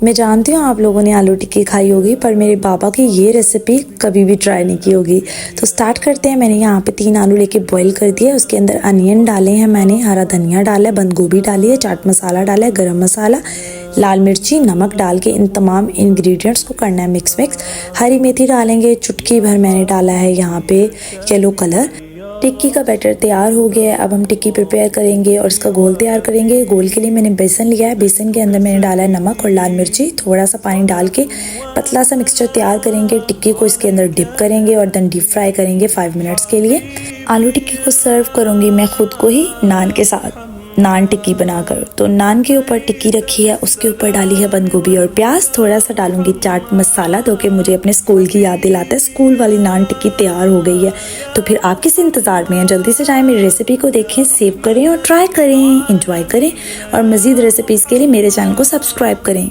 मैं जानती हूँ आप लोगों ने आलू टिक्की खाई होगी, पर मेरे पापा की ये रेसिपी कभी भी ट्राई नहीं की होगी। तो स्टार्ट करते हैं। मैंने यहाँ पे 3 आलू लेके बॉईल कर दिया। उसके अंदर अनियन डाले हैं, मैंने हरा धनिया डाला है, बंद गोभी डाली है, चाट मसाला डाला है, गरम मसाला, लाल मिर्ची, नमक डाल के इन तमाम इंग्रेडिएंट्स को करना है मिक्स। हरी मेथी डालेंगे, चुटकी भर मैंने डाला है यहाँ पे येलो कलर। टिक्की का बैटर तैयार हो गया है। अब हम टिक्की प्रिपेयर करेंगे और इसका घोल तैयार करेंगे। घोल के लिए मैंने बेसन लिया है। बेसन के अंदर मैंने डाला है नमक और लाल मिर्ची, थोड़ा सा पानी डाल के पतला सा मिक्सचर तैयार करेंगे। टिक्की को इसके अंदर डिप करेंगे और देन डीप फ्राई करेंगे 5 मिनट्स के लिए। आलू टिक्की को सर्व करूँगी मैं खुद को ही नान के साथ, नान टिक्की बनाकर। तो नान के ऊपर टिक्की रखी है, उसके ऊपर डाली है बंद गोभी और प्याज, थोड़ा सा डालूंगी चाट मसाला जो कि मुझे अपने स्कूल की याद दिलाता है। स्कूल वाली नान टिक्की तैयार हो गई है। तो फिर आप किस इंतज़ार में हैं? जल्दी से जाएं, मेरी रेसिपी को देखें, सेव करें और ट्राई करें, इंजॉय करें। और मज़ीद रेसिपीज़ के लिए मेरे चैनल को सब्सक्राइब करें।